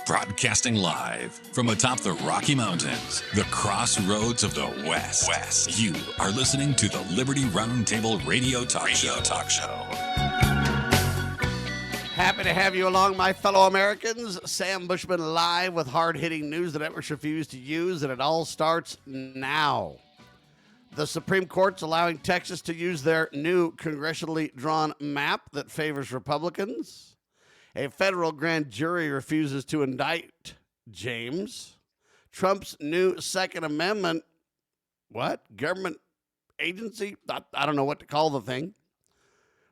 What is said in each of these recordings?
Broadcasting live from atop the Rocky Mountains, the crossroads of the West. You are listening to the Liberty RoundTable Radio Talk Show. Happy to have you along, my fellow Americans. Sam Bushman live with hard-hitting news the networks refuse to use, and it all starts now. The Supreme Court's allowing Texas to use their new congressionally drawn map that favors Republicans. A federal grand jury refuses to indict James. Trump's new Second Amendment, government agency? I don't know what to call the thing.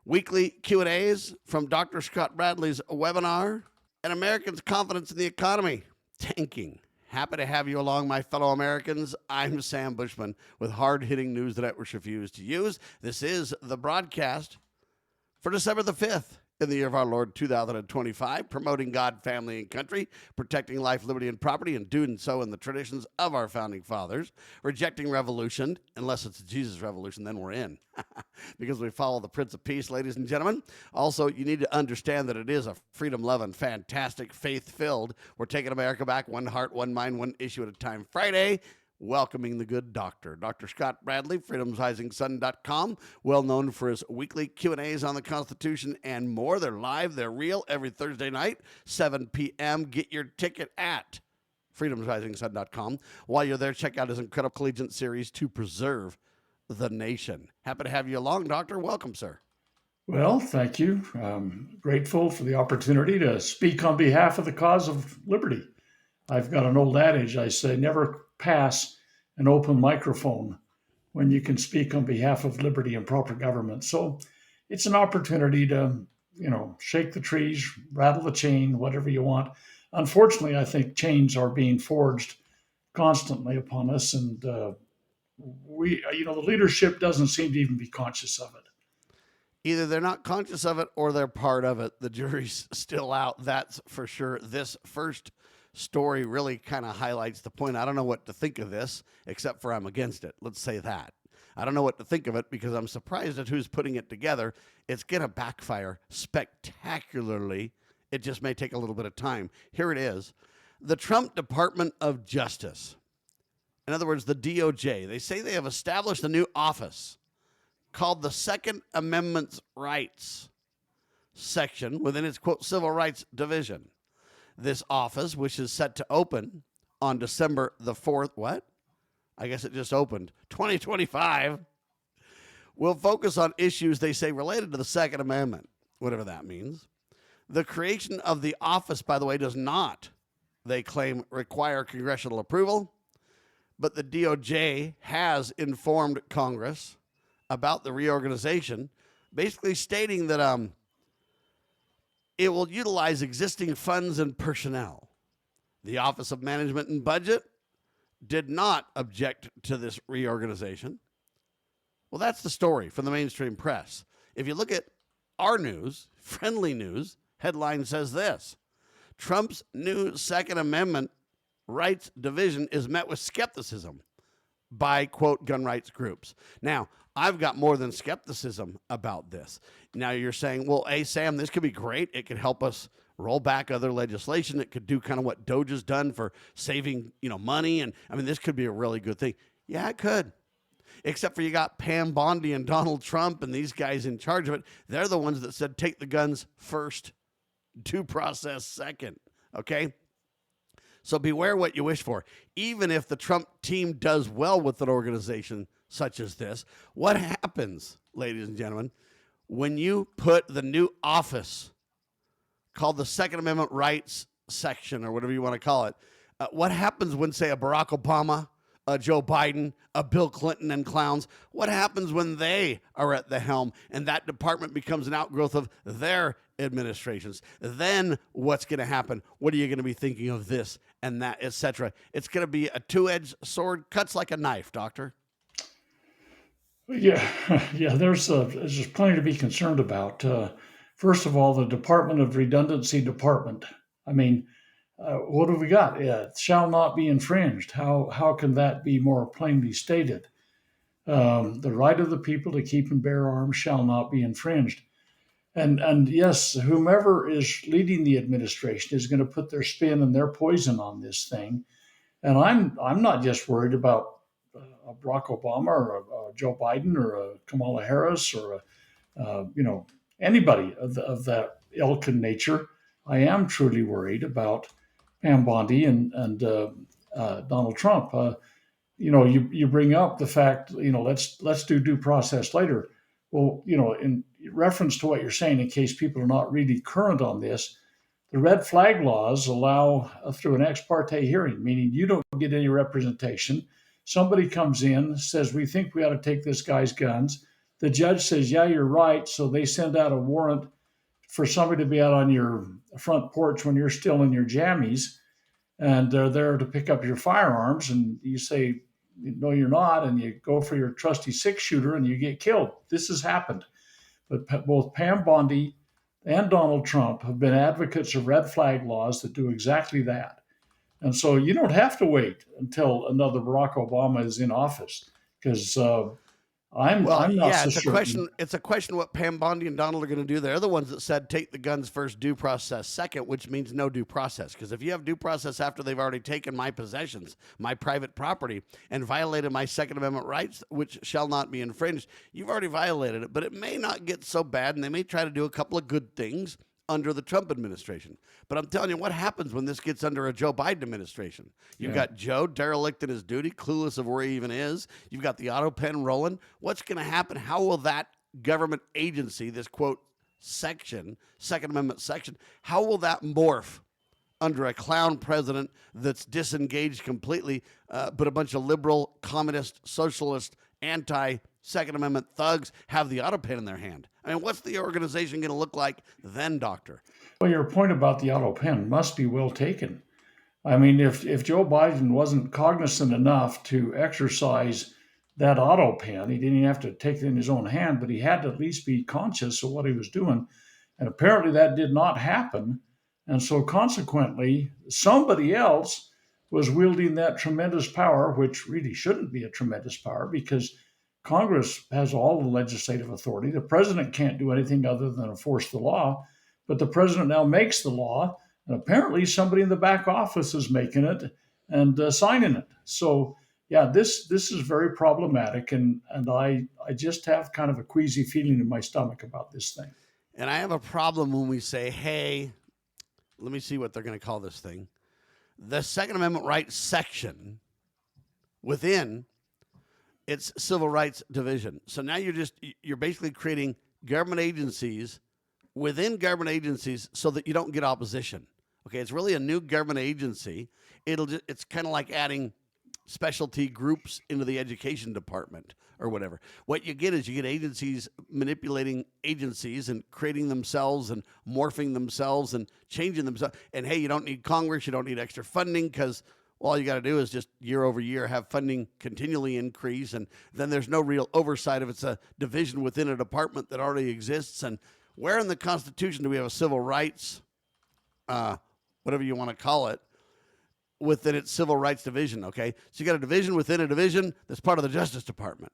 Weekly Q&As from Dr. Scott Bradley's webinar. And Americans' confidence in the economy tanking. Happy to have you along, my fellow Americans. I'm Sam Bushman with hard-hitting news the networks refuse to use. This is the broadcast for December the 5th. In the year of our Lord 2025, promoting God, family, and country, protecting life, liberty, and property, and doing so in the traditions of our founding fathers, rejecting revolution, unless it's a Jesus revolution, then we're in, because we follow the Prince of Peace, ladies and gentlemen. Also, you need to understand that it is a freedom-loving, fantastic, faith-filled, we're taking America back, one heart, one mind, one issue at a time Friday, welcoming the good doctor. Dr. Scott Bradley, freedomsrisingsun.com, well known for his weekly Q&As on the Constitution and more. They're live, they're real, every Thursday night, 7 p.m. Get your ticket at freedomsrisingsun.com. While you're there, check out his incredible collegiate series, To Preserve the Nation. Happy to have you along, Doctor. Welcome, sir. Well, thank you. I'm grateful for the opportunity to speak on behalf of the cause of liberty. I've got an old adage, I say, never pass an open microphone when you can speak on behalf of liberty and proper government. So it's an opportunity to, shake the trees, rattle the chain, whatever you want. Unfortunately, I think chains are being forged constantly upon us. And the leadership doesn't seem to even be conscious of it. Either they're not conscious of it or they're part of it. The jury's still out, that's for sure. This first story really kind of highlights the point. I don't know what to think of this, except for I'm against it. Let's say that. I don't know what to think of it because I'm surprised at who's putting it together. It's going to backfire spectacularly. It just may take a little bit of time. Here it is. The Trump Department of Justice, in other words, the DOJ, they say they have established a new office called the Second Amendment Rights section within its, quote, Civil Rights Division. This office, which is set to open on December the 4th, I guess it just opened, 2025, will focus on issues, they say, related to the Second Amendment, whatever that means. The creation of the office, by the way, does not, they claim, require congressional approval, but the DOJ has informed Congress about the reorganization, basically stating that it will utilize existing funds and personnel. The Office of Management and Budget did not object to this reorganization. Well, that's the story from the mainstream press. If you look at our news, friendly news, headline says this: Trump's new Second Amendment rights division is met with skepticism by, quote, gun rights groups. Now, I've got more than skepticism about this. Now you're saying, well, hey, Sam, this could be great. It could help us roll back other legislation. It could do kind of what Doge has done for saving, money. And this could be a really good thing. Yeah, it could. Except for you got Pam Bondi and Donald Trump and these guys in charge of it. They're the ones that said, take the guns first, due process second. Okay? So beware what you wish for. Even if the Trump team does well with an organization such as this, what happens, ladies and gentlemen, when you put the new office called the Second Amendment Rights section, or whatever you want to call it, what happens when, say, a Barack Obama, a Joe Biden, a Bill Clinton and clowns, what happens when they are at the helm and that department becomes an outgrowth of their administrations? Then what's going to happen? What are you going to be thinking of this and that, etc.? It's going to be a two-edged sword, cuts like a knife, Doctor. Yeah, there's just plenty to be concerned about. First of all, the Department of Redundancy Department. What have we got? It shall not be infringed. How can that be more plainly stated? The right of the people to keep and bear arms shall not be infringed. And yes, whomever is leading the administration is going to put their spin and their poison on this thing. And I'm not just worried about Barack Obama or Joe Biden or Kamala Harris or anybody of that ilk and nature. I am truly worried about Pam Bondi and Donald Trump. You bring up the fact, let's do due process later. Well, in reference to what you're saying, in case people are not really current on this, the red flag laws allow through an ex parte hearing, meaning you don't get any representation. Somebody comes in, says, we think we ought to take this guy's guns. The judge says, yeah, you're right. So they send out a warrant for somebody to be out on your front porch when you're still in your jammies, and they're there to pick up your firearms. And you say, no, you're not. And you go for your trusty 6-shooter and you get killed. This has happened. But both Pam Bondi and Donald Trump have been advocates of red flag laws that do exactly that. And so you don't have to wait until another Barack Obama is in office, because I'm not so certain. It's a question what Pam Bondi and Donald are going to do. They're the ones that said take the guns first, due process second, which means no due process. Because if you have due process after they've already taken my possessions, my private property, and violated my Second Amendment rights, which shall not be infringed, you've already violated it. But it may not get so bad, and they may try to do a couple of good things under the Trump administration. But I'm telling you, what happens when this gets under a Joe Biden administration? You've got Joe derelict in his duty, clueless of where he even is. You've got the auto pen rolling. What's going to happen? How will that government agency, this quote section, Second Amendment section, how will that morph under a clown president that's disengaged completely, but a bunch of liberal, communist, socialist, anti-Second Amendment thugs have the auto pen in their hand? I mean, what's the organization going to look like then, Doctor? Well, your point about the auto pen must be well taken. I mean, if Joe Biden wasn't cognizant enough to exercise that auto pen, he didn't even have to take it in his own hand, but he had to at least be conscious of what he was doing. And apparently that did not happen. And so consequently, somebody else was wielding that tremendous power, which really shouldn't be a tremendous power, because Congress has all the legislative authority. The president can't do anything other than enforce the law, but the president now makes the law, and apparently somebody in the back office is making it and signing it. So, yeah, this is very problematic, and I just have kind of a queasy feeling in my stomach about this thing. And I have a problem when we say, hey, let me see what they're going to call this thing. The Second Amendment rights section within its civil rights division. So now you're basically creating government agencies within government agencies so that you don't get opposition. Okay, it's really a new government agency. It's kind of like adding specialty groups into the education department or whatever. What you get is you get agencies manipulating agencies and creating themselves and morphing themselves and changing themselves. And hey, you don't need Congress, you don't need extra funding, because all you got to do is just year over year have funding continually increase, and then there's no real oversight if it's a division within a department that already exists. And where in the Constitution do we have a civil rights, whatever you want to call it, within its civil rights division? Okay, so you got a division within a division that's part of the Justice Department.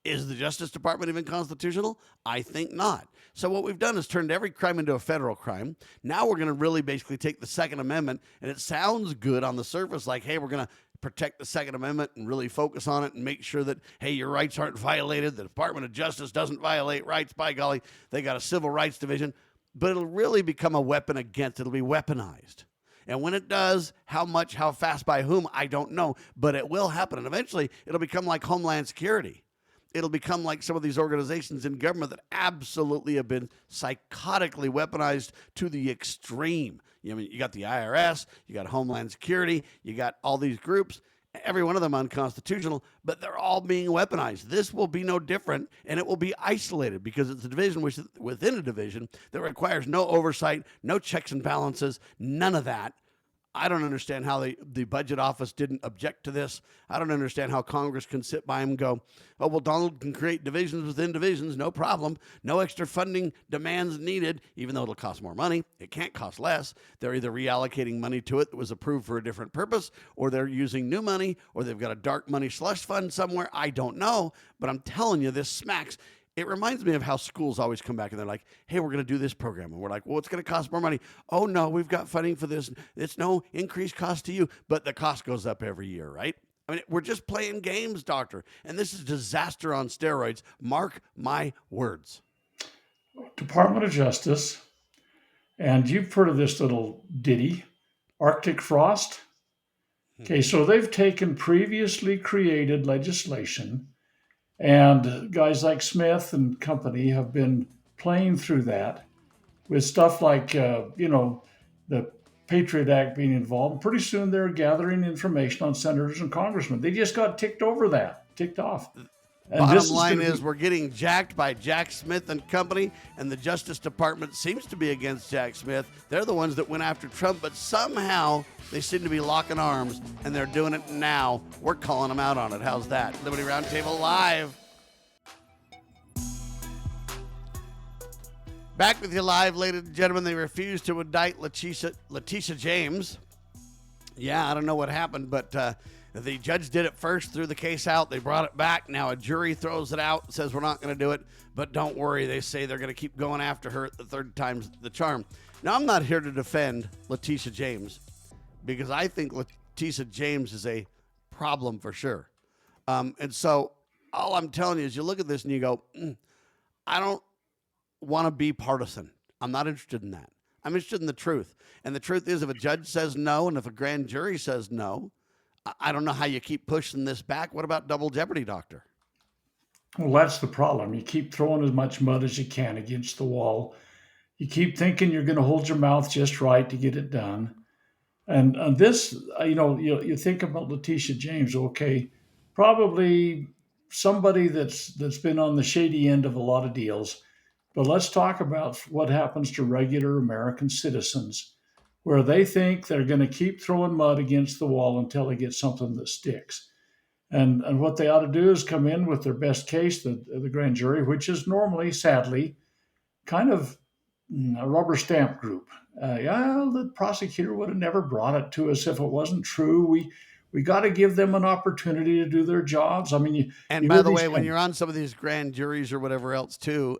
Is the Justice Department even constitutional? I think not. So what we've done is turned every crime into a federal crime. Now we're going to really basically take the Second Amendment, and it sounds good on the surface, like, hey, we're going to protect the Second Amendment and really focus on it and make sure that, hey, your rights aren't violated. The Department of Justice doesn't violate rights. By golly, they got a civil rights division. But it'll really become a weapon against. It'll be weaponized. And when it does, how much, how fast, by whom, I don't know. But it will happen. And eventually, it'll become like Homeland Security. It'll become like some of these organizations in government that absolutely have been psychotically weaponized to the extreme. You got the IRS, you got Homeland Security, you got all these groups, every one of them unconstitutional, but they're all being weaponized. This will be no different, and it will be isolated because it's a division within a division that requires no oversight, no checks and balances, none of that. I don't understand how the budget office didn't object to this. I don't understand how Congress can sit by and go, oh, well, Donald can create divisions within divisions, no problem. No extra funding demands needed, even though it'll cost more money. It can't cost less. They're either reallocating money to it that was approved for a different purpose, or they're using new money, or they've got a dark money slush fund somewhere. I don't know, but I'm telling you, this smacks. It reminds me of how schools always come back and they're like, hey, we're going to do this program. And we're like, well, it's going to cost more money. Oh, no, we've got funding for this. It's no increased cost to you, but the cost goes up every year, right? I mean, we're just playing games, doctor. And this is disaster on steroids. Mark my words. Department of Justice, and you've heard of this little ditty, Arctic Frost. Okay, so they've taken previously created legislation, and guys like Smith and company have been playing through that with stuff like, the Patriot Act being involved. Pretty soon they're gathering information on senators and congressmen. They just got ticked off. And Bottom line is we're getting jacked by Jack Smith and company, and the Justice Department seems to be against Jack Smith. They're the ones that went after Trump, but somehow they seem to be locking arms, and they're doing it now. We're calling them out on it. How's that? Liberty Roundtable Live. Back with you live, ladies and gentlemen. They refused to indict Letitia James. Yeah, I don't know what happened, but the judge did it first, threw the case out. They brought it back. Now a jury throws it out and says, we're not going to do it. But don't worry, they say they're going to keep going after her at the third time's the charm. Now, I'm not here to defend Letitia James because I think Letitia James is a problem for sure. And so all I'm telling you is you look at this and you go, I don't want to be partisan. I'm not interested in that. I'm interested in the truth. And the truth is, if a judge says no and if a grand jury says no, I don't know how you keep pushing this back. What about double jeopardy, doctor? Well, that's the problem. You keep throwing as much mud as you can against the wall. You keep thinking you're going to hold your mouth just right to get it done. And this, you think about Letitia James, okay, probably somebody that's been on the shady end of a lot of deals. But let's talk about what happens to regular American citizens, where they think they're going to keep throwing mud against the wall until they get something that sticks. And what they ought to do is come in with their best case, the grand jury, which is normally, sadly, kind of a rubber stamp group. The prosecutor would have never brought it to us if it wasn't true. We got to give them an opportunity to do their jobs. I mean, by the way, when you're on some of these grand juries or whatever else too,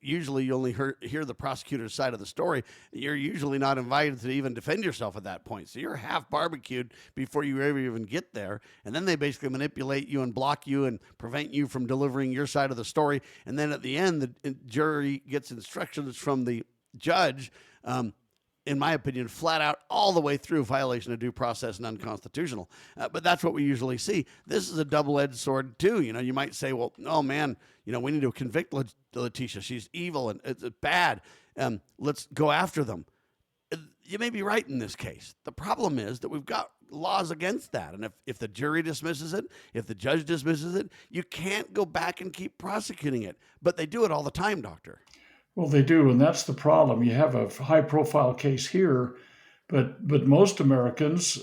usually you only hear the prosecutor's side of the story. You're usually not invited to even defend yourself at that point. So you're half barbecued before you ever even get there. And then they basically manipulate you and block you and prevent you from delivering your side of the story. And then at the end, the jury gets instructions from the judge, in my opinion, flat out all the way through violation of due process and unconstitutional. But that's what we usually see. This is a double-edged sword too. You might say, well, oh man, we need to convict Letitia. She's evil and it's bad. Let's go after them. You may be right in this case. The problem is that we've got laws against that. And if the jury dismisses it, if the judge dismisses it, you can't go back and keep prosecuting it. But they do it all the time, doctor. Well, they do, and that's the problem. You have a high-profile case here, but most Americans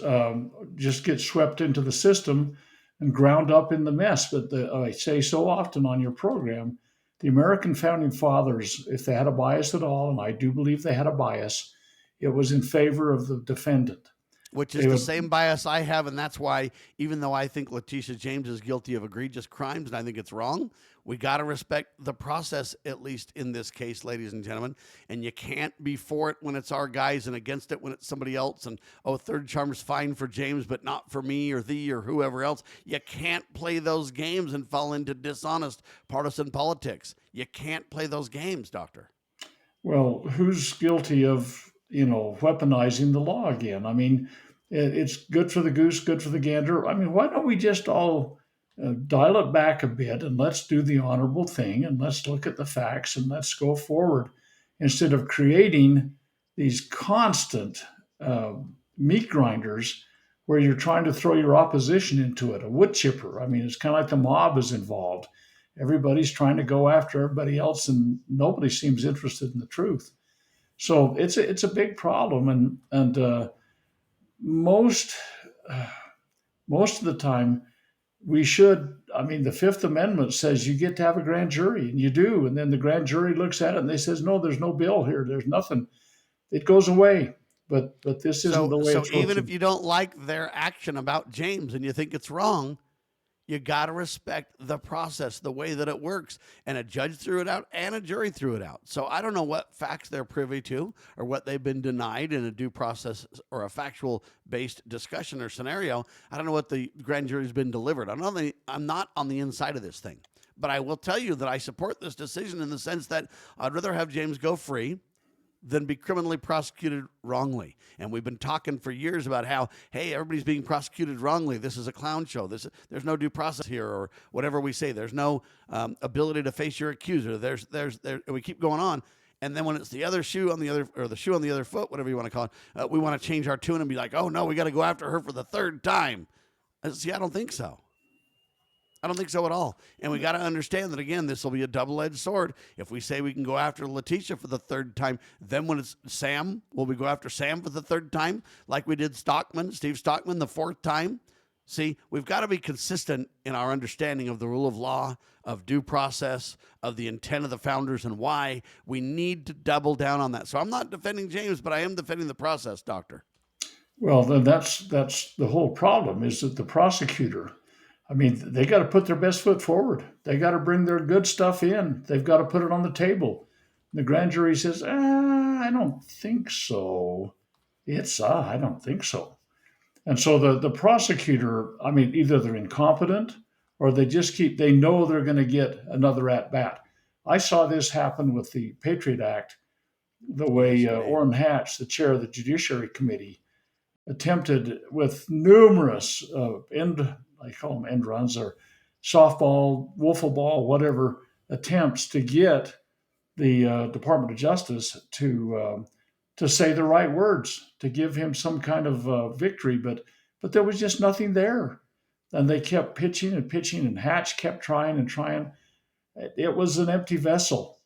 just get swept into the system and ground up in the mess. But I say so often on your program, the American founding fathers, if they had a bias at all, and I do believe they had a bias, it was in favor of the defendant. Which is the same bias I have, and that's why, even though I think Letitia James is guilty of egregious crimes, and I think it's wrong, we got to respect the process, at least in this case, ladies and gentlemen. And you can't be for it when it's our guys and against it when it's somebody else. And, third charm's fine for James, but not for me or thee or whoever else. You can't play those games and fall into dishonest partisan politics. You can't play those games, doctor. Well, who's guilty of weaponizing the law again? I mean, it's good for the goose, good for the gander. I mean, why don't we just all dial it back a bit and let's do the honorable thing and let's look at the facts and let's go forward instead of creating these constant meat grinders where you're trying to throw your opposition into it, a wood chipper. I mean, it's kind of like the mob is involved. Everybody's trying to go after everybody else and nobody seems interested in the truth. So it's a big problem, and most of the time we should. I mean, the Fifth Amendment says you get to have a grand jury, and you do, and then the grand jury looks at it and they says, no, there's no bill here, there's nothing. It goes away. But this isn't the way. So even if you don't like their action about James and you think it's wrong, You got to respect the process, the way that it works. And a judge threw it out and a jury threw it out. So I don't know what facts they're privy to or what they've been denied in a due process or a factual-based discussion or scenario. I don't know what the grand jury's been delivered. I'm not on the inside of this thing. But I will tell you that I support this decision in the sense that I'd rather have James go free than be criminally prosecuted wrongly. And we've been talking for years about how, hey, everybody's being prosecuted wrongly. This is a clown show. There's no due process here, or whatever we say. There's no ability to face your accuser. And we keep going on. And then when it's the other shoe on the other, or the shoe on the other foot, whatever you want to call it, we want to change our tune and be like, oh no, we got to go after her for the third time. See, I don't think so. I don't think so at all. And we got to understand that, again, this will be a double-edged sword. If we say we can go after Letitia for the third time, then when it's Sam, will we go after Sam for the third time like we did Steve Stockman, the fourth time? See, we've got to be consistent in our understanding of the rule of law, of due process, of the intent of the founders, and why we need to double down on that. So I'm not defending James, but I am defending the process, Doctor. Well, then that's the whole problem, is that the prosecutor, I mean, they got to put their best foot forward. They got to bring their good stuff in. They've got to put it on the table. The grand jury says, I don't think so. I don't think so. And so the prosecutor, I mean, either they're incompetent or they know they're going to get another at bat. I saw this happen with the Patriot Act, the way Orrin Hatch, the chair of the Judiciary Committee, attempted with numerous I call them end runs, or softball, wiffle ball, whatever, attempts to get the Department of Justice to say the right words, to give him some kind of victory, but there was just nothing there. And they kept pitching, and Hatch kept trying and trying. It was an empty vessel.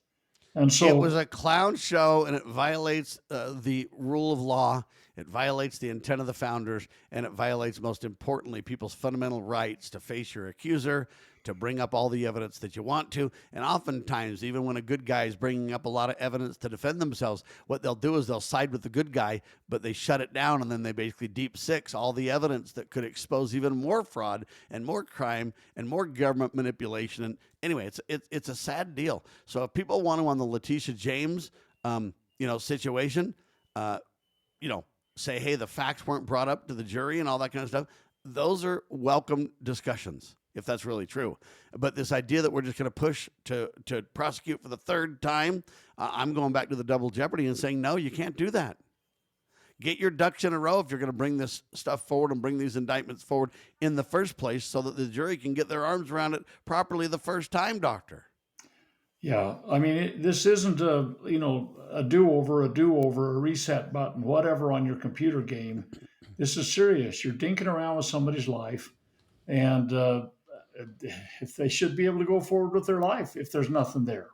And so it was a clown show, and it violates the rule of law. It violates the intent of the founders, and it violates, most importantly, people's fundamental rights to face your accuser, to bring up all the evidence that you want to. And oftentimes, even when a good guy is bringing up a lot of evidence to defend themselves, what they'll do is they'll side with the good guy, but they shut it down, and then they basically deep six all the evidence that could expose even more fraud and more crime and more government manipulation. And anyway, it's a sad deal. So if people want to, on the Letitia James, situation, say, hey, the facts weren't brought up to the jury and all that kind of stuff, those are welcome discussions, if that's really true. But this idea that we're just going to push to prosecute for the third time, I'm going back to the double jeopardy and saying, no, you can't do that. Get your ducks in a row if you're going to bring this stuff forward and bring these indictments forward in the first place, so that the jury can get their arms around it properly the first time, Doctor. Yeah, I mean, this isn't a do-over, a reset button, whatever on your computer game. This is serious. You're dinking around with somebody's life, and if they should be able to go forward with their life if there's nothing there.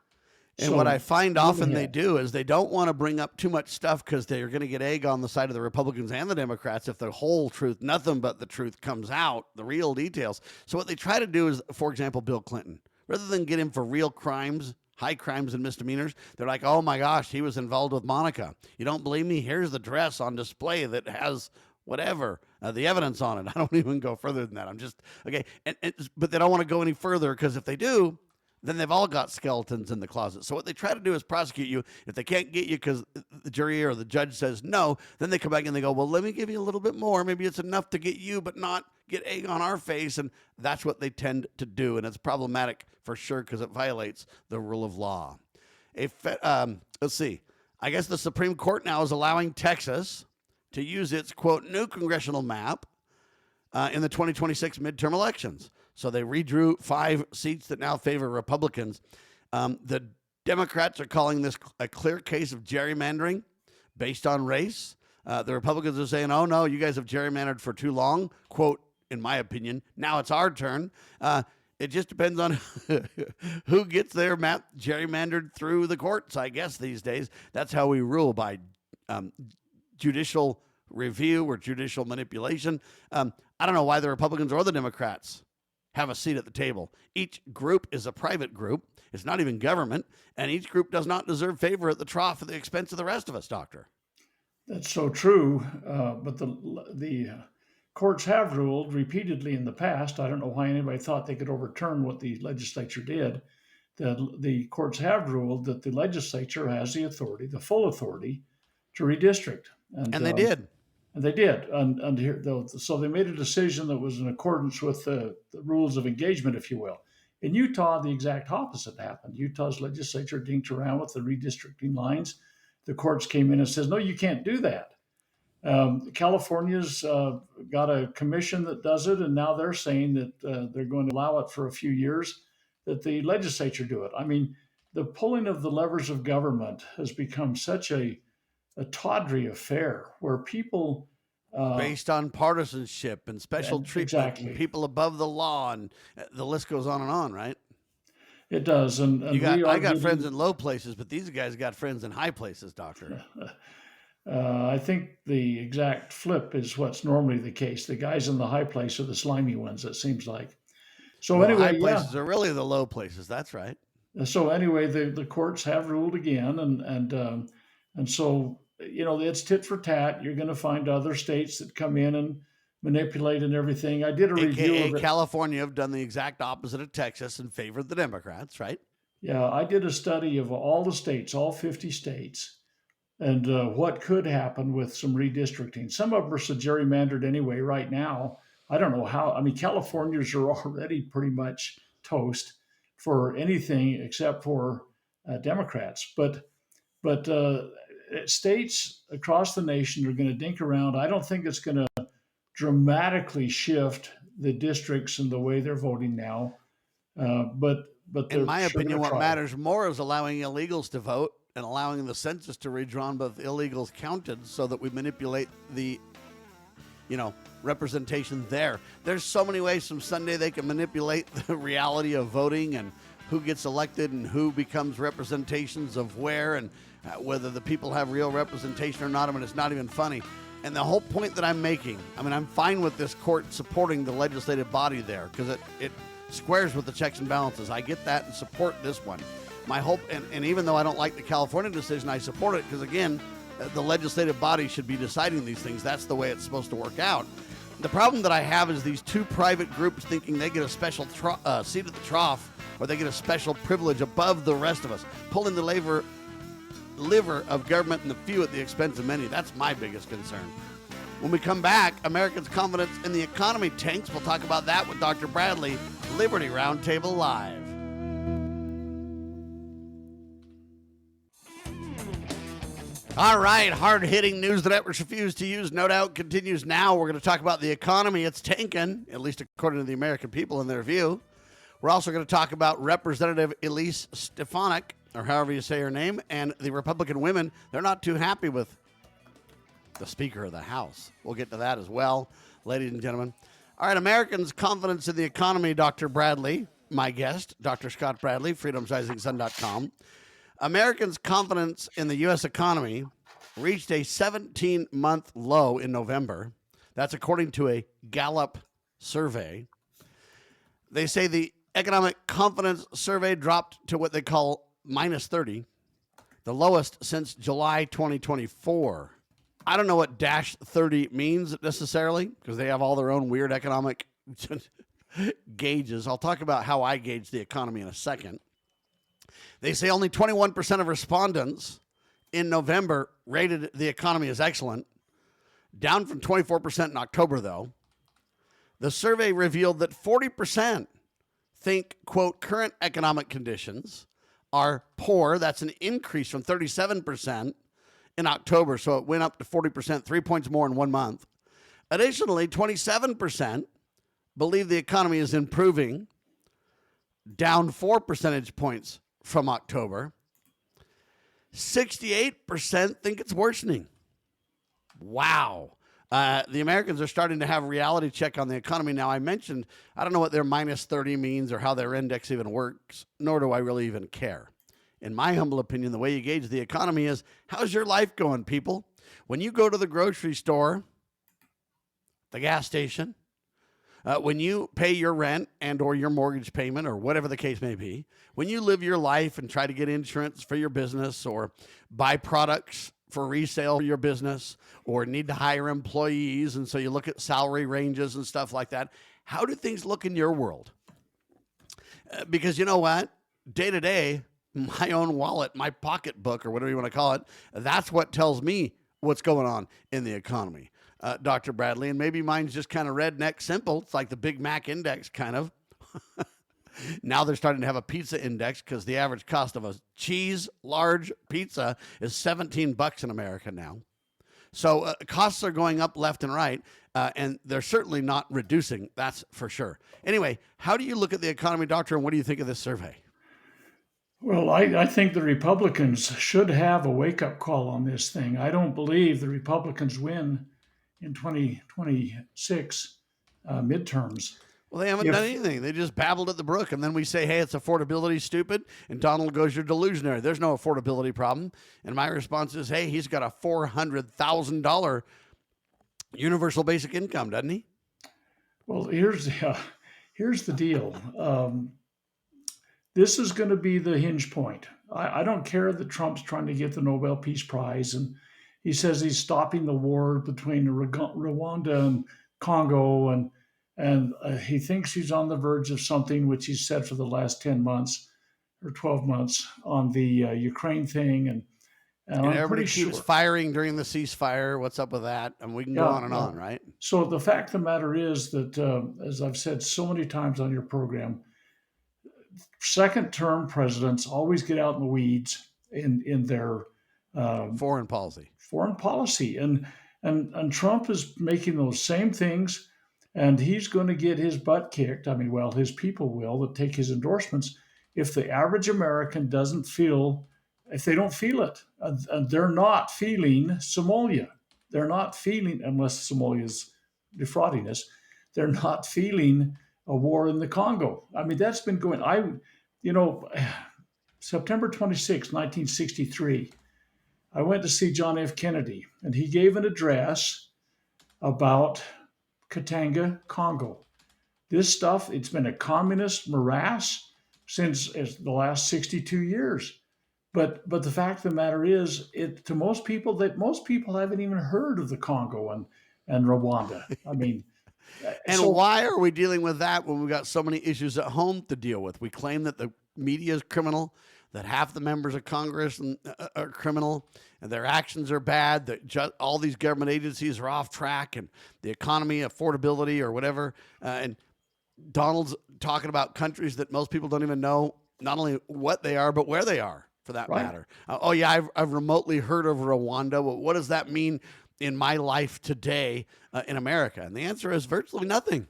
And what I find often they do is they don't want to bring up too much stuff because they're going to get egg on the side of the Republicans and the Democrats if the whole truth, nothing but the truth comes out, the real details. So what they try to do is, for example, Bill Clinton, rather than get him for real crimes, high crimes and misdemeanors, they're like, oh my gosh, he was involved with Monica. You don't believe me? Here's the dress on display that has whatever, the evidence on it. I don't even go further than that. I'm just, okay. But they don't want to go any further, because if they do, then they've all got skeletons in the closet. So what they try to do is prosecute you. If they can't get you because the jury or the judge says no, then they come back and they go, well, let me give you a little bit more. Maybe it's enough to get you, but not get egg on our face. And that's what they tend to do. And it's problematic for sure, because it violates the rule of law. Let's see. I guess the Supreme Court now is allowing Texas to use its, quote, new congressional map in the 2026 midterm elections. So they redrew 5 seats that now favor Republicans. The Democrats are calling this a clear case of gerrymandering based on race. The Republicans are saying, oh, no, you guys have gerrymandered for too long. Quote, in my opinion, now it's our turn. It just depends on who gets their map gerrymandered through the courts, I guess, these days. That's how we rule, by judicial review or judicial manipulation. I don't know why the Republicans or the Democrats have a seat at the table. Each group is a private group. It's not even government. And each group does not deserve favor at the trough at the expense of the rest of us, Doctor. That's so true. But the courts have ruled repeatedly in the past. I don't know why anybody thought they could overturn what the legislature did. The courts have ruled that the legislature has the authority, the full authority, to redistrict. And they did. And they did. And here, so they made a decision that was in accordance with the rules of engagement, if you will. In Utah, the exact opposite happened. Utah's legislature dinked around with the redistricting lines. The courts came in and says, no, you can't do that. California's got a commission that does it, and now they're saying that they're going to allow it for a few years, that the legislature do it. I mean, the pulling of the levers of government has become such a tawdry affair where people based on partisanship and special treatment, exactly. and people above the law, and the list goes on, right? It does. And I got friends in low places, but these guys got friends in high places, Doctor. I think the exact flip is what's normally the case. The guys in the high place are the slimy ones, it seems like. So well, anyway, high places are really the low places. That's right. So anyway, the courts have ruled again, and so it's tit for tat. You're going to find other states that come in and manipulate and everything. I did a review of it. California have done the exact opposite of Texas and favored the Democrats, right? Yeah, I did a study of all the states, all 50 states, and what could happen with some redistricting. Some of them are so gerrymandered anyway right now. I don't know how. I mean, Californians are already pretty much toast for anything except for Democrats. But states across the nation are going to dink around. I don't think it's going to dramatically shift the districts and the way they're voting now. But in my opinion, what matters more is allowing illegals to vote and allowing the census to redrawn, but illegals counted, so that we manipulate the, representation there. There's so many ways from Sunday they can manipulate the reality of voting and who gets elected and who becomes representations of where, and whether the people have real representation or not. I mean, it's not even funny. And the whole point that I'm making, I'm fine with this court supporting the legislative body there because it squares with the checks and balances. I get that and support this one. My hope, and even though I don't like the California decision, I support it because, again, the legislative body should be deciding these things. That's the way it's supposed to work out. The problem that I have is these two private groups thinking they get a special seat at the trough, or they get a special privilege above the rest of us, pulling the liver of government and the few at the expense of many. That's my biggest concern. When we come back, Americans' confidence in the economy tanks. We'll talk about that with Dr. Bradley, Liberty RoundTable Live. All right, hard-hitting news that networks refuse to use, no doubt, continues now. We're going to talk about the economy. It's tanking, at least according to the American people in their view. We're also going to talk about Representative Elise Stefanik, or however you say her name, and the Republican women. They're not too happy with the Speaker of the House. We'll get to that as well, ladies and gentlemen. All right, Americans' confidence in the economy, Dr. Bradley, my guest, Dr. Scott Bradley, freedomsrisingsun.com. Americans' confidence in the U.S. economy reached a 17-month low in November. That's according to a Gallup survey. They say the economic confidence survey dropped to what they call minus 30, the lowest since July 2024. I don't know what dash 30 means necessarily because they have all their own weird economic gauges. I'll talk about how I gauge the economy in a second. They say only 21% of respondents in November rated the economy as excellent, down from 24% in October, though. The survey revealed that 40% think, quote, current economic conditions are poor. That's an increase from 37% in October, so it went up to 40%, 3 points more in 1 month. Additionally, 27% believe the economy is improving, down 4 percentage points from October. 68% think it's worsening. Wow. The Americans are starting to have a reality check on the economy. Now, I mentioned, I don't know what their minus 30 means or how their index even works, nor do I really even care. In my humble opinion, the way you gauge the economy is, how's your life going, people? When you go to the grocery store, the gas station, when you pay your rent and or your mortgage payment or whatever the case may be, when you live your life and try to get insurance for your business or buy products for resale for your business or need to hire employees. And so you look at salary ranges and stuff like that. How do things look in your world? Because you know what? Day to day, my own wallet, my pocketbook, or whatever you want to call it, that's what tells me what's going on in the economy, Dr. Bradley. And maybe mine's just kind of redneck simple. It's like the Big Mac index, kind of. Now they're starting to have a pizza index because the average cost of a cheese large pizza is $17 in America now. So costs are going up left and right, and they're certainly not reducing. That's for sure. Anyway, how do you look at the economy, Doctor, and what do you think of this survey? Well, I think the Republicans should have a wake-up call on this thing. I don't believe the Republicans win in 2026 midterms. Well, they haven't done anything. They just babbled at the brook. And then we say, hey, it's affordability, stupid. And Donald goes, you're delusionary. There's no affordability problem. And my response is, hey, he's got a $400,000 universal basic income, doesn't he? Well, here's the deal. This is going to be the hinge point. I don't care that Trump's trying to get the Nobel Peace Prize. And he says he's stopping the war between Rwanda and Congo, and he thinks he's on the verge of something, which he's said for the last 10 months or 12 months on the Ukraine thing. And everybody keeps firing during the ceasefire. What's up with that? And we can go on and on, right? So the fact of the matter is that, as I've said so many times on your program, second-term presidents always get out in the weeds in their foreign policy. And Trump is making those same things. And he's going to get his butt kicked. I mean, well, his people will that take his endorsements if the average American doesn't feel, if they don't feel it. And they're not feeling Somalia. They're not feeling, unless Somalia's defrauding us, they're not feeling a war in the Congo. I mean, that's been going, September 26, 1963, I went to see John F. Kennedy, and he gave an address about Katanga, Congo. This stuff, it's been a communist morass since the last 62 years. But the fact of the matter is, to most people haven't even heard of the Congo and Rwanda. I mean, and why are we dealing with that when we've got so many issues at home to deal with? We claim that the media is criminal, that half the members of Congress are criminal, and their actions are bad, that all these government agencies are off track, and the economy, affordability, or whatever. And Donald's talking about countries that most people don't even know not only what they are, but where they are, for that matter. I've remotely heard of Rwanda. Well, what does that mean in my life today in America? And the answer is virtually nothing.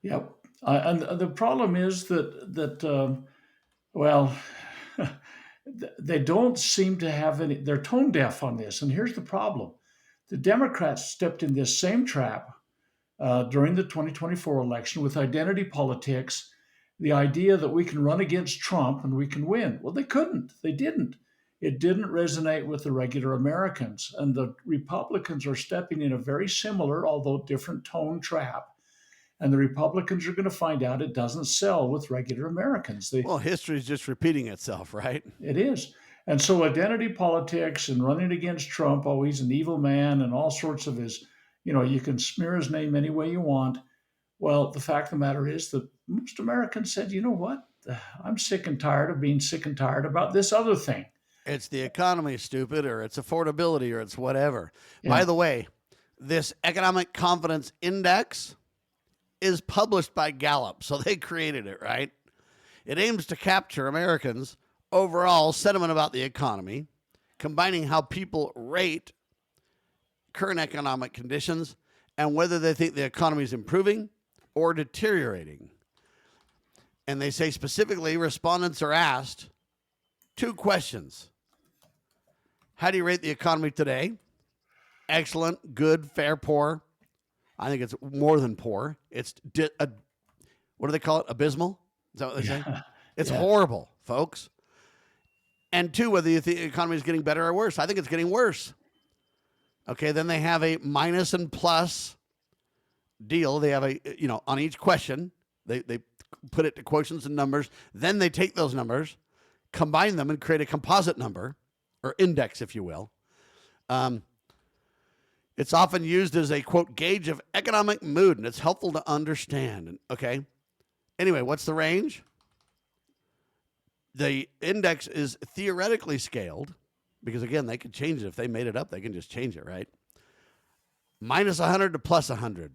Yep. And the problem is that they don't seem to have any, they're tone deaf on this. And here's the problem. The Democrats stepped in this same trap during the 2024 election with identity politics, the idea that we can run against Trump and we can win. Well, they couldn't. They didn't. It didn't resonate with the regular Americans. And the Republicans are stepping in a very similar, although different tone trap. And the Republicans are going to find out it doesn't sell with regular Americans. Well, history is just repeating itself, right? It is. And so identity politics and running against Trump, oh, he's an evil man, and all sorts of his, you can smear his name any way you want. Well, the fact of the matter is that most Americans said, you know what? I'm sick and tired of being sick and tired about this other thing. It's the economy, stupid, or it's affordability, or it's whatever. Yeah. By the way, this economic confidence index is published by Gallup, so they created it, right? It aims to capture Americans' overall sentiment about the economy, combining how people rate current economic conditions and whether they think the economy is improving or deteriorating. And they say specifically, respondents are asked 2 questions. How do you rate the economy today? Excellent, good, fair, poor. I think it's more than poor. It's, what do they call it? Abysmal? Is that what they say? It's horrible, folks. And 2, whether you think the economy is getting better or worse. I think it's getting worse. Okay, then they have a minus and plus deal. They have on each question, they put it to quotients and numbers. Then they take those numbers, combine them, and create a composite number, or index, if you will. It's often used as a, quote, gauge of economic mood, and it's helpful to understand. Okay. Anyway, what's the range? The index is theoretically scaled because, again, they could change it. If they made it up, they can just change it, right? Minus 100 to plus 100.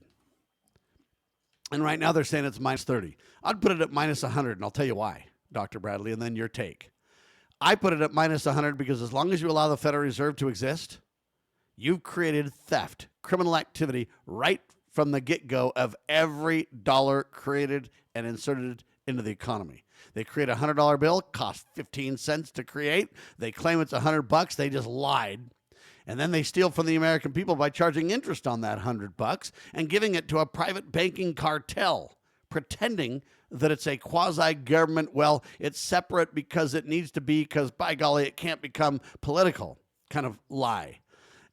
And right now they're saying it's minus 30. I'd put it at minus 100, and I'll tell you why, Dr. Bradley, and then your take. I put it at minus 100 because as long as you allow the Federal Reserve to exist, you've created theft, criminal activity right from the get-go of every dollar created and inserted into the economy. They create a $100 bill, cost 15 cents to create. They claim it's $100. They just lied. And then they steal from the American people by charging interest on that $100 and giving it to a private banking cartel, pretending that it's a quasi-government. Well, it's separate because it needs to be, because by golly, it can't become political kind of lie.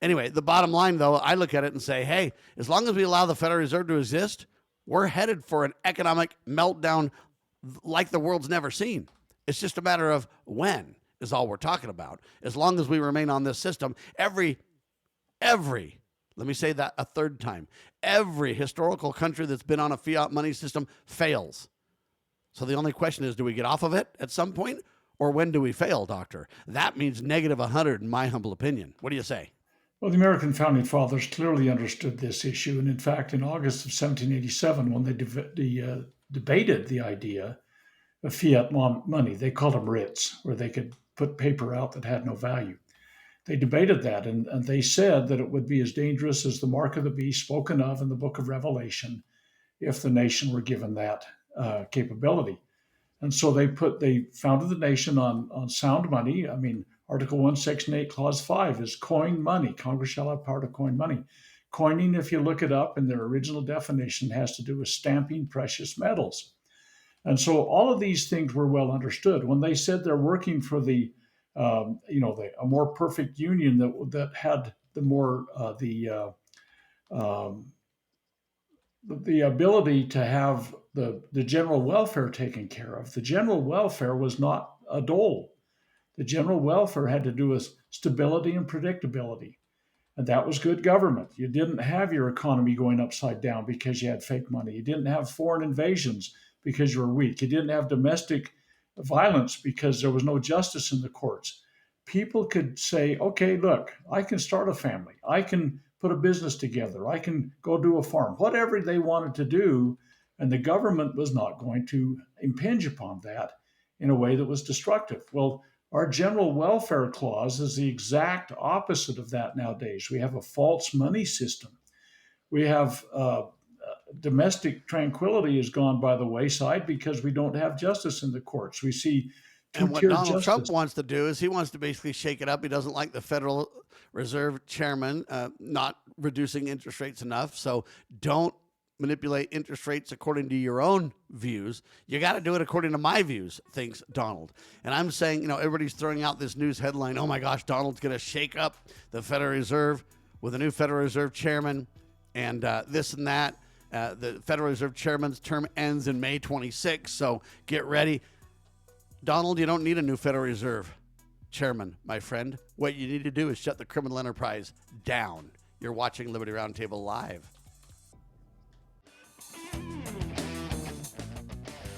Anyway, the bottom line, though, I look at it and say, hey, as long as we allow the Federal Reserve to exist, we're headed for an economic meltdown like the world's never seen. It's just a matter of when is all we're talking about. As long as we remain on this system, every, let me say that a third time, every historical country that's been on a fiat money system fails. So the only question is, do we get off of it at some point, or when do we fail, Doctor? That means negative 100 in my humble opinion. What do you say? Well, the American Founding Fathers clearly understood this issue. And in fact, in August of 1787, when they debated the idea of fiat money, they called them writs, where they could put paper out that had no value. They debated that, and they said that it would be as dangerous as the mark of the beast spoken of in the book of Revelation if the nation were given that capability. And so they founded the nation on sound money. I mean, Article 1, Section 8, Clause 5 is coin money. Congress shall have power to coin money. Coining, if you look it up in their original definition, has to do with stamping precious metals. And so all of these things were well understood. When they said they're working for a more perfect union that had the more the ability to have the general welfare taken care of. The general welfare was not a dole. The general welfare had to do with stability and predictability. And that was good government. You didn't have your economy going upside down because you had fake money. You didn't have foreign invasions because you were weak. You didn't have domestic violence because there was no justice in the courts. People could say, okay, look, I can start a family. I can put a business together. I can go do a farm, whatever they wanted to do. And the government was not going to impinge upon that in a way that was destructive. Well, our general welfare clause is the exact opposite of that nowadays. We have a false money system. We have domestic tranquility has gone by the wayside because we don't have justice in the courts. We see and what Donald Trump wants to do is he wants to basically shake it up. He doesn't like the Federal Reserve chairman not reducing interest rates enough. So don't manipulate interest rates according to your own views. You got to do it according to my views, thinks Donald. And I'm saying, everybody's throwing out this news headline. Oh my gosh, Donald's going to shake up the Federal Reserve with a new Federal Reserve chairman and this and that. The Federal Reserve chairman's term ends in May 26. So get ready. Donald, you don't need a new Federal Reserve chairman, my friend. What you need to do is shut the criminal enterprise down. You're watching Liberty Roundtable Live.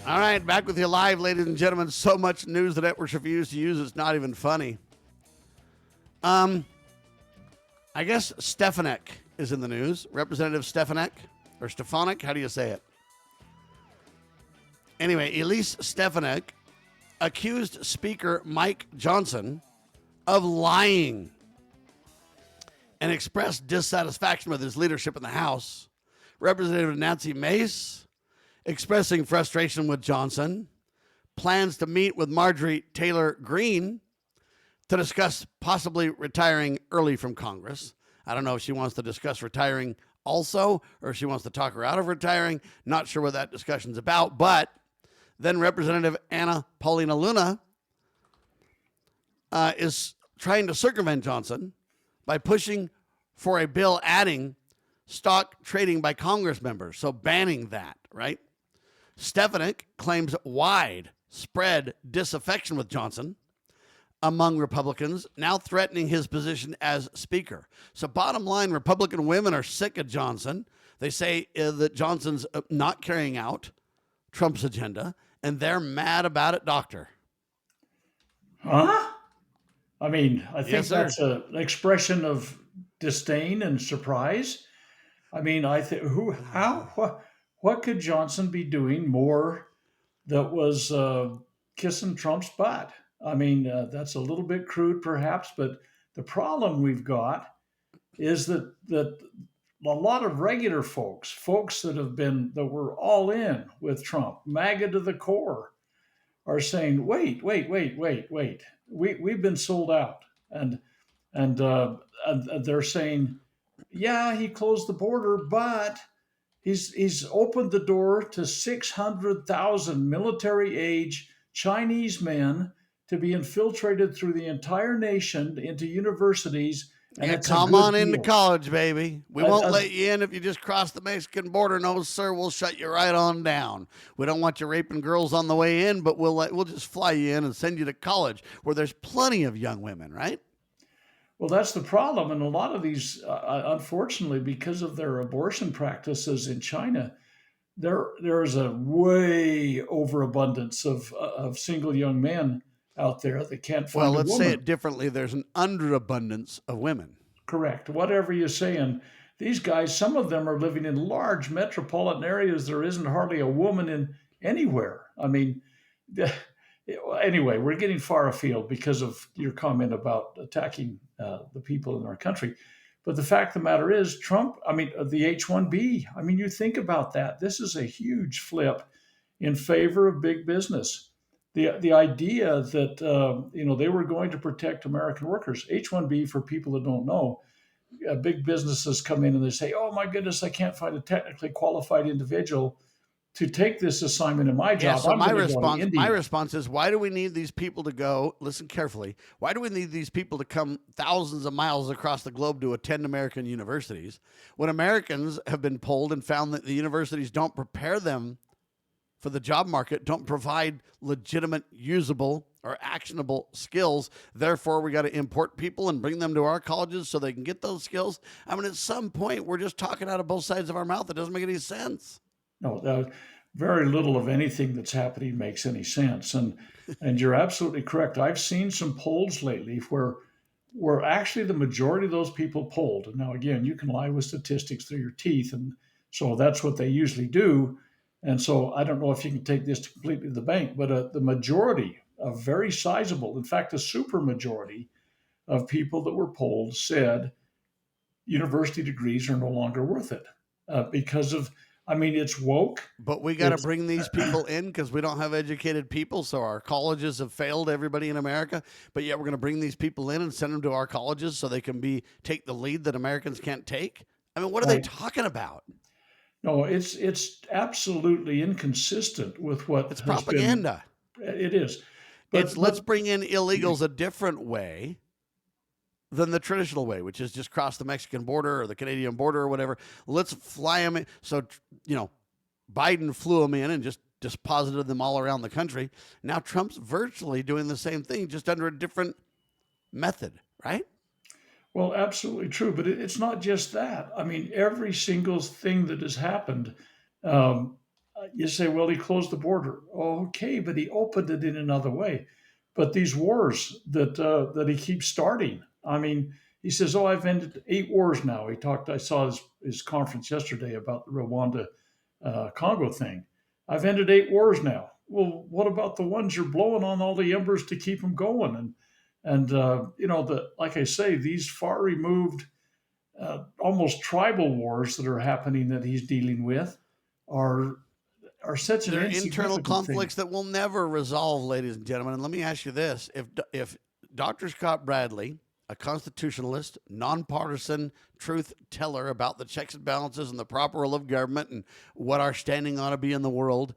All right, back with you live, ladies and gentlemen. So much news the networks refuse to use, it's not even funny. I guess Stefanik is in the news. Representative Stefanik, or Stefanik, how do you say it? Anyway, Elise Stefanik accused Speaker Mike Johnson of lying and expressed dissatisfaction with his leadership in the House. Representative Nancy Mace expressing frustration with Johnson, plans to meet with Marjorie Taylor Greene to discuss possibly retiring early from Congress. I don't know if she wants to discuss retiring also, or if she wants to talk her out of retiring. Not sure what that discussion's about, but then Representative Anna Paulina Luna is trying to circumvent Johnson by pushing for a bill adding stock trading by Congress members, so banning that, right? Stefanik claims widespread disaffection with Johnson, among Republicans, now threatening his position as Speaker. So bottom line, Republican women are sick of Johnson. They say that Johnson's not carrying out Trump's agenda, and they're mad about it, Doctor. Huh? I mean, I think Yes, sir. that's an expression of disdain and surprise. I mean, I think what could Johnson be doing more that was kissing Trump's butt? I mean, that's a little bit crude, perhaps, but the problem we've got is that a lot of regular folks that were all in with Trump, MAGA to the core, are saying, wait, we've been sold out, and they're saying, yeah, he closed the border, but he's opened the door to 600,000 military age Chinese men to be infiltrated through the entire nation into universities. And Yeah, it's come on into college, baby. We won't let you in if you just cross the Mexican border. No, sir, we'll shut you right on down. We don't want you raping girls on the way in, but we'll just fly you in and send you to college where there's plenty of young women, right? Well, that's the problem. And a lot of these, unfortunately, because of their abortion practices in China, there's a way overabundance of single young men out there that can't find a woman. Well, let's say it differently. There's an underabundance of women. Correct. Whatever you're saying, these guys, some of them are living in large metropolitan areas. There isn't hardly a woman in anywhere. I mean, anyway, we're getting far afield because of your comment about attacking the people in our country. But the fact of the matter is, Trump, I mean, the H-1B, I mean, you think about that. This is a huge flip in favor of big business. The idea that, they were going to protect American workers. H-1B, for people that don't know, big businesses come in and they say, oh, my goodness, I can't find a technically qualified individual to take this assignment in my job. Yeah, so my response is, why do we need these people to go, listen carefully, why do we need these people to come thousands of miles across the globe to attend American universities when Americans have been polled and found that the universities don't prepare them for the job market, don't provide legitimate, usable, or actionable skills? Therefore, we got to import people and bring them to our colleges so they can get those skills. I mean, at some point, we're just talking out of both sides of our mouth. It doesn't make any sense. No, very little of anything that's happening makes any sense. And you're absolutely correct. I've seen some polls lately where actually the majority of those people polled. And now, again, you can lie with statistics through your teeth. And so that's what they usually do. And so I don't know if you can take this to completely the bank, but the majority, a very sizable, in fact, a super majority of people that were polled said university degrees are no longer worth it because of, I mean, it's woke. But we got to bring these people in because we don't have educated people. So our colleges have failed everybody in America. But yet we're going to bring these people in and send them to our colleges so they can take the lead that Americans can't take. I mean, what are they talking about? No, it's absolutely inconsistent with what it's propaganda. It is. But let's bring in illegals a different way than the traditional way, which is just cross the Mexican border or the Canadian border or whatever. Let's fly them in. So, Biden flew them in and just deposited them all around the country. Now Trump's virtually doing the same thing, just under a different method, right? Well, absolutely true. But it's not just that. I mean, every single thing that has happened, you say, well, he closed the border. Okay, but he opened it in another way. But these wars that he keeps starting, I mean, he says, oh, I've ended 8 wars now. I saw his conference yesterday about the Rwanda Congo thing. I've ended 8 wars now. Well, what about the ones you're blowing on all the embers to keep them going? And like I say, these far removed, almost tribal wars that are happening that he's dealing with are such an internal conflicts that will never resolve, ladies and gentlemen. And let me ask you this: if Dr. Scott Bradley, a constitutionalist, nonpartisan truth teller about the checks and balances and the proper role of government and what our standing ought to be in the world,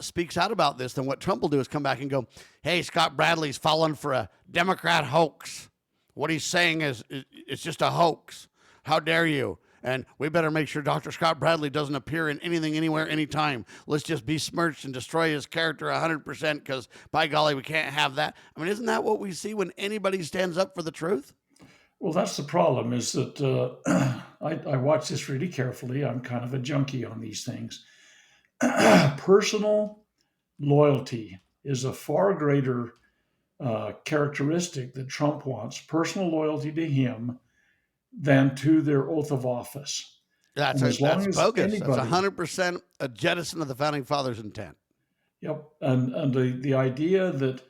speaks out about this, then what Trump will do is come back and go, hey, Scott Bradley's falling for a Democrat hoax. What he's saying is it's just a hoax. How dare you? And we better make sure Dr. Scott Bradley doesn't appear in anything, anywhere, anytime. Let's just besmirch and destroy his character 100% because, by golly, we can't have that. I mean, isn't that what we see when anybody stands up for the truth? Well, that's the problem, is that I watch this really carefully. I'm kind of a junkie on these things. Personal loyalty is a far greater characteristic that Trump wants, personal loyalty to him, than to their oath of office. That's bogus. That's 100% a jettison of the Founding Fathers' intent. Yep. And the idea that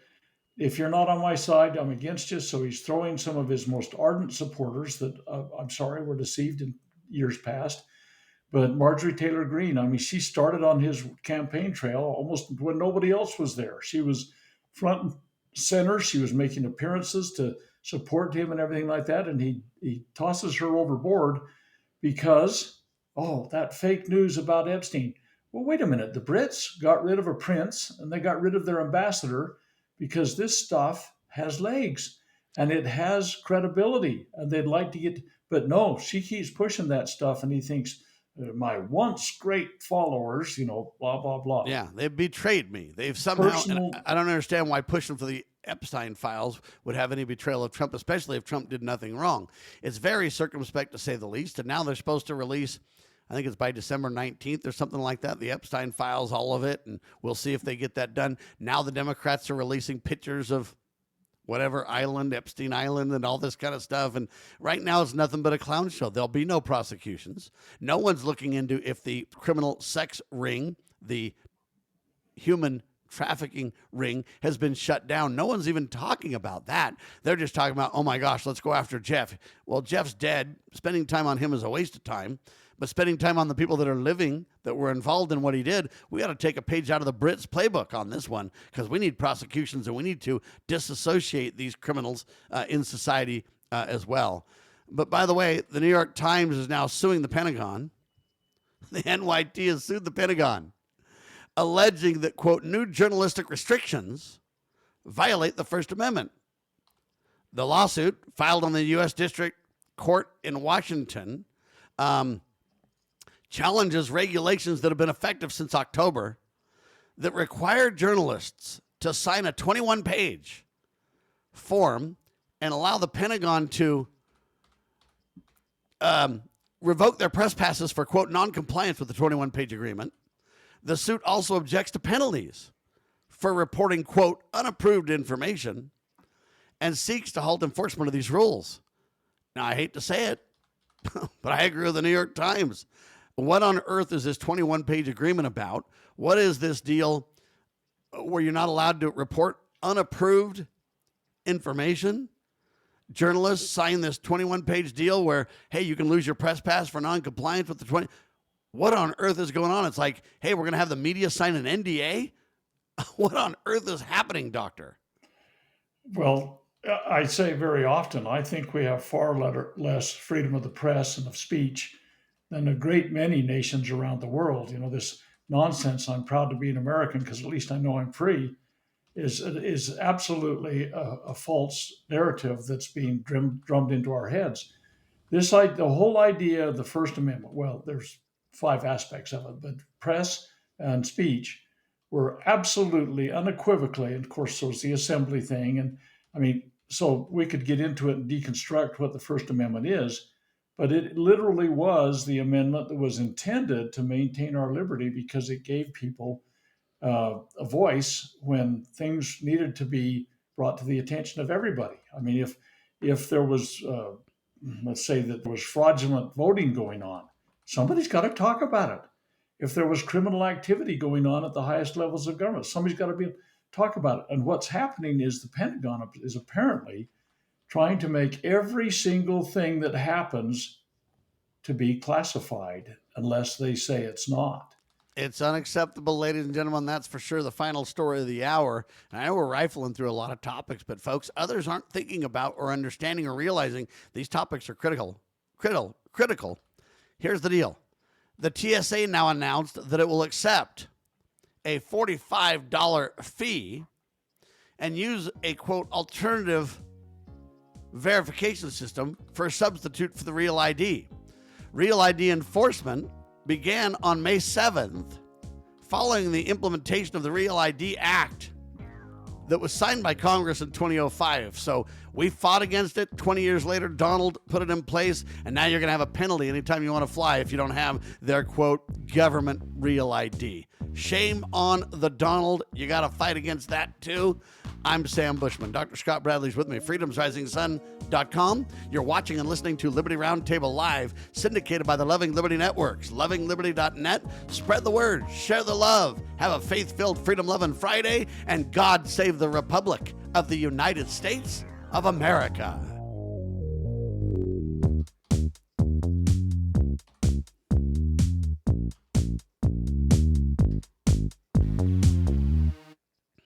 if you're not on my side, I'm against you. So he's throwing some of his most ardent supporters that, I'm sorry, were deceived in years past. But Marjorie Taylor Greene, I mean, she started on his campaign trail almost when nobody else was there. She was front and center. She was making appearances to support him and everything like that. And he tosses her overboard because, that fake news about Epstein. Well, wait a minute. The Brits got rid of a prince and they got rid of their ambassador because this stuff has legs and it has credibility and they'd like to get, but no, she keeps pushing that stuff and he thinks, my once great followers, blah, blah, blah. Yeah, they've betrayed me. They've somehow, and I don't understand why pushing for the Epstein files would have any betrayal of Trump, especially if Trump did nothing wrong. It's very circumspect, to say the least. And now they're supposed to release, I think it's by December 19th or something like that, the Epstein files, all of it. And we'll see if they get that done. Now the Democrats are releasing pictures of whatever island, Epstein Island, and all this kind of stuff. And right now it's nothing but a clown show. There'll be no prosecutions. No one's looking into if the criminal sex ring, the human trafficking ring, has been shut down. No one's even talking about that. They're just talking about, oh my gosh, let's go after Jeff. Well, Jeff's dead. Spending time on him is a waste of time. But spending time on the people that are living, that were involved in what he did, we got to take a page out of the Brits' playbook on this one, because we need prosecutions and we need to disassociate these criminals in society as well. But by the way, the New York Times is now suing the Pentagon. The NYT has sued the Pentagon, alleging that, quote, new journalistic restrictions violate the First Amendment. The lawsuit, filed on the U.S. District Court in Washington, challenges regulations that have been effective since October that require journalists to sign a 21-page form and allow the Pentagon to revoke their press passes for, quote, non-compliance with the 21-page agreement. The suit also objects to penalties for reporting, quote, unapproved information and seeks to halt enforcement of these rules. Now, I hate to say it, but I agree with the New York Times. What on earth is this 21-page agreement about? What is this deal where you're not allowed to report unapproved information? Journalists sign this 21-page deal where, hey, you can lose your press pass for non-compliance with the 20. What on earth is going on? It's like, hey, we're going to have the media sign an NDA? What on earth is happening, Doctor? Well, I say very often, I think we have far less freedom of the press and of speech than a great many nations around the world. This nonsense, I'm proud to be an American because at least I know I'm free, is absolutely a false narrative that's being drummed into our heads. The whole idea of the First Amendment, well, there's 5 aspects of it, but press and speech were absolutely, unequivocally, and of course, so is the assembly thing. And I mean, so we could get into it and deconstruct what the First Amendment is, but it literally was the amendment that was intended to maintain our liberty because it gave people a voice when things needed to be brought to the attention of everybody. I mean, if there was, let's say that there was fraudulent voting going on, somebody's got to talk about it. If there was criminal activity going on at the highest levels of government, somebody's got to talk about it. And what's happening is the Pentagon is apparently trying to make every single thing that happens to be classified unless they say it's not. It's unacceptable, ladies and gentlemen. That's for sure the final story of the hour. And I know we're rifling through a lot of topics, but folks, others aren't thinking about or understanding or realizing these topics are critical. Here's the deal. The TSA now announced that it will accept a $45 fee and use a, quote, alternative verification system for a substitute for the Real ID. Real ID enforcement began on May 7th, following the implementation of the Real ID Act that was signed by Congress in 2005. So we fought against it. 20 years later, Donald put it in place, and now you're going to have a penalty anytime you want to fly if you don't have their, quote, government Real ID. Shame on the Donald. You got to fight against that, too. I'm Sam Bushman. Dr. Scott Bradley's with me, freedomsrisingsun.com. You're watching and listening to Liberty Roundtable Live, syndicated by the Loving Liberty Networks, lovingliberty.net. Spread the word, share the love, have a faith-filled, freedom-loving Friday, and God save the Republic of the United States of America.